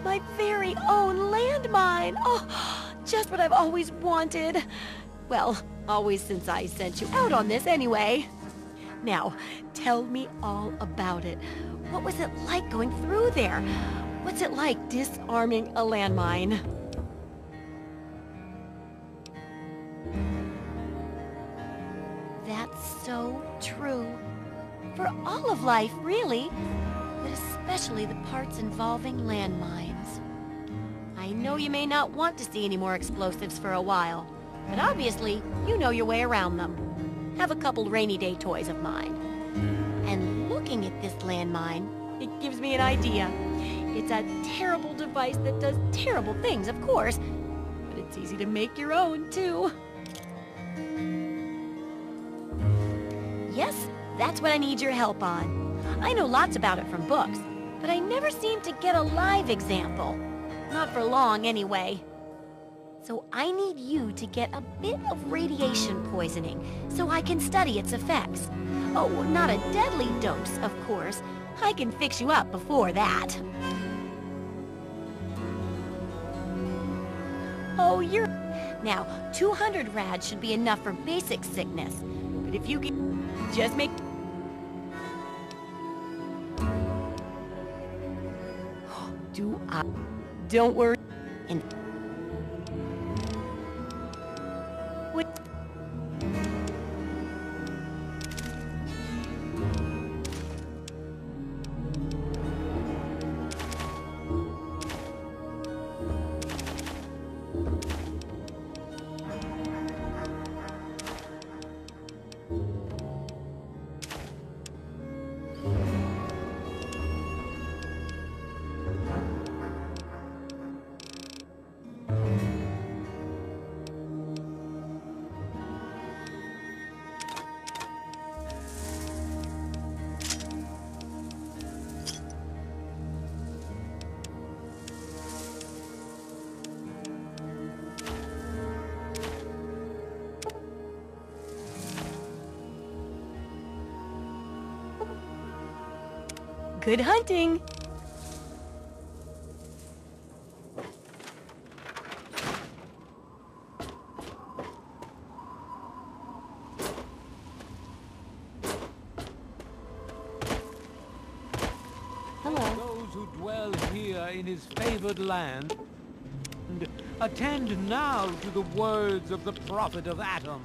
My very own landmine! Oh, just what I've always wanted. Well, always since I sent you out on this anyway. Now, tell me all about it. What was it like going through there? What's it like disarming a landmine? That's so true. For all of life, really. But especially the parts involving landmines. I know you may not want to see any more explosives for a while, but obviously, you know your way around them. Have a couple rainy day toys of mine. And looking at this landmine, it gives me an idea. It's a terrible device that does terrible things, of course, but it's easy to make your own, too. Yes, that's what I need your help on. I know lots about it from books, but I never seem to get a live example. Not for long, anyway. So I need you to get a bit of radiation poisoning so I can study its effects. Oh, not a deadly dose, of course. I can fix you up before that. Oh, you're... Now, 200 rads should be enough for basic sickness. But if you can just make... Don't worry. And... What? Good hunting! Hello. Those who dwell here in his favored land, and attend now to the words of the Prophet of Atom.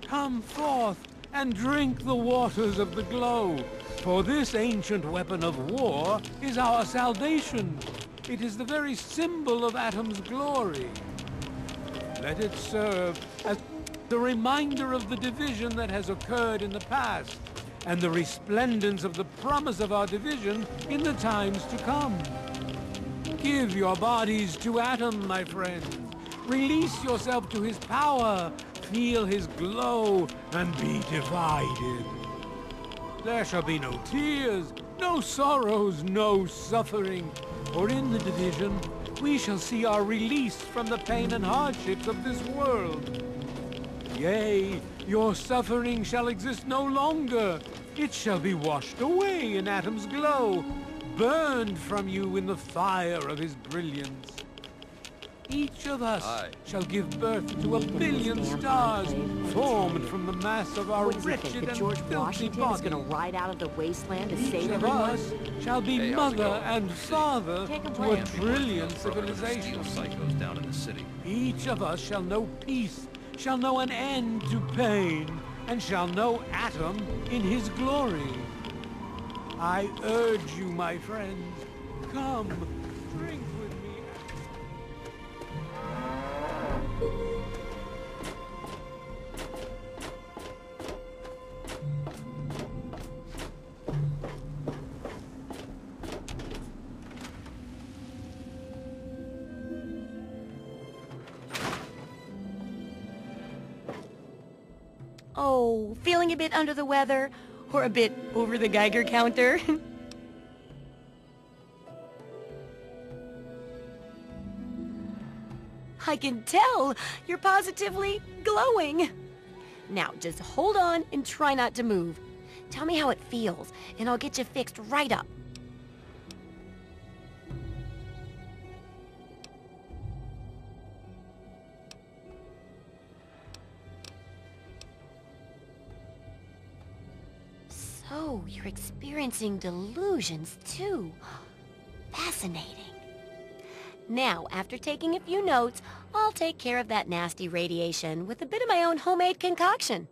Come forth and drink the waters of the glow. For this ancient weapon of war is our salvation. It is the very symbol of Atom's glory. Let it serve as the reminder of the division that has occurred in the past, and the resplendence of the promise of our division in the times to come. Give your bodies to Atom, my friends. Release yourself to his power. Feel his glow and be divided. There shall be no tears, no sorrows, no suffering. For in the division, we shall see our release from the pain and hardships of this world. Yea, your suffering shall exist no longer. It shall be washed away in Atom's glow, burned from you in the fire of his brilliance. Each of us shall give birth to 1 billion stars, formed from the mass of our wretched and George filthy Washington is bodies. gonna ride out of the wasteland to Each save of everyone? us shall be mother and father Can't to complain. a trillion civilizations. Psychos down in the city. Each of us shall know peace, shall know an end to pain, and shall know Atom in his glory. I urge you, my friends, come, drink with me. Oh, feeling a bit under the weather? Or a bit over the Geiger counter? I can tell! You're positively glowing! Now, just hold on and try not to move. Tell me how it feels, and I'll get you fixed right up. you're experiencing delusions too. Fascinating. Now, after taking a few notes, I'll take care of that nasty radiation with a bit of my own homemade concoction.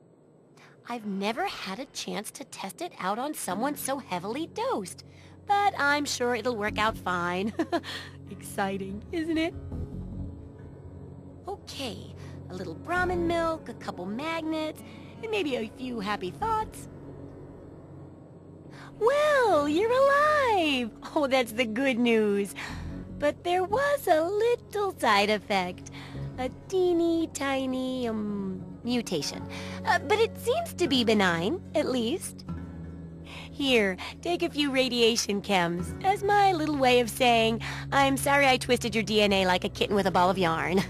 I've never had a chance to test it out on someone so heavily dosed, but I'm sure it'll work out fine. Exciting, isn't it? Okay, a little Brahmin milk, a couple magnets, and maybe a few happy thoughts. Well, you're alive! Oh, that's the good news. But there was a little side effect. A teeny tiny, mutation. But it seems to be benign, at least. Here, take a few radiation chems as my little way of saying, I'm sorry I twisted your DNA like a kitten with a ball of yarn.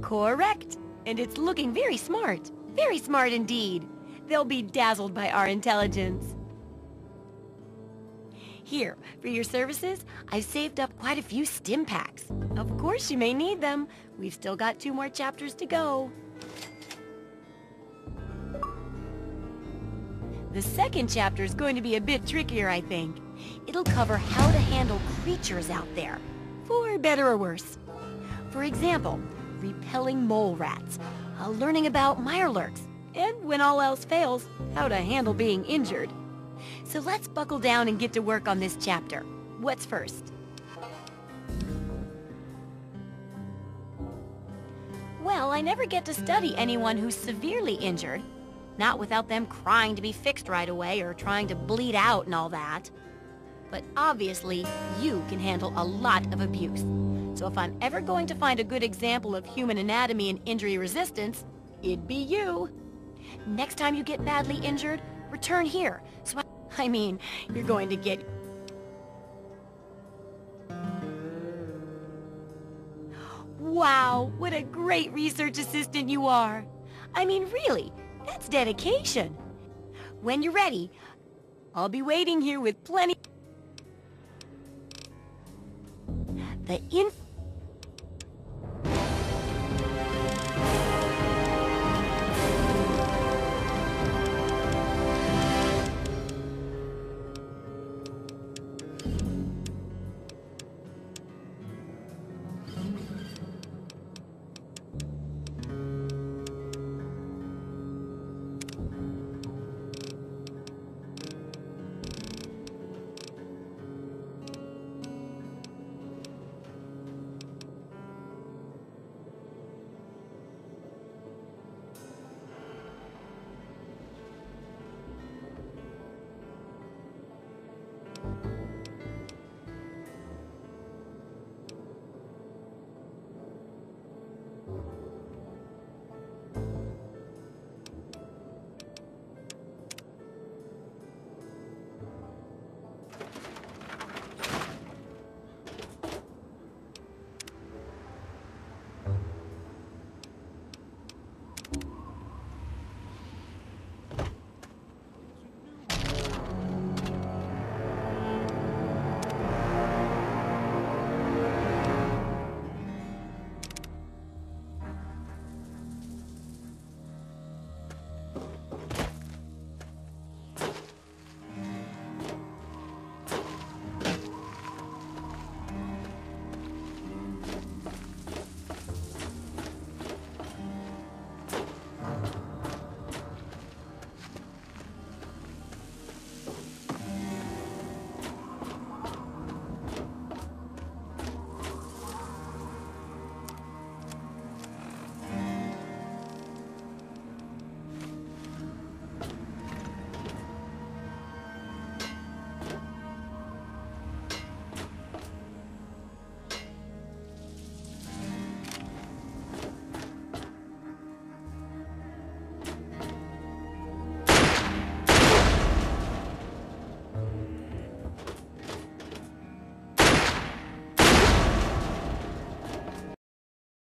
Correct. And it's looking very smart. Very smart indeed. They'll be dazzled by our intelligence. Here, for your services, I've saved up quite a few stim packs. Of course you may need them. We've still got 2 more chapters to go. The second chapter is going to be a bit trickier, I think. It'll cover how to handle creatures out there, for better or worse. For example, repelling mole rats, learning about mirelurks, and when all else fails, how to handle being injured. So let's buckle down and get to work on this chapter. What's first? Well, I never get to study anyone who's severely injured. Not without them crying to be fixed right away or trying to bleed out and all that. But obviously, you can handle a lot of abuse. So if I'm ever going to find a good example of human anatomy and injury resistance, it'd be you. Next time you get badly injured, return here. So I mean, you're going to get... Wow, what a great research assistant you are. I mean, really, that's dedication. When you're ready, I'll be waiting here with plenty... The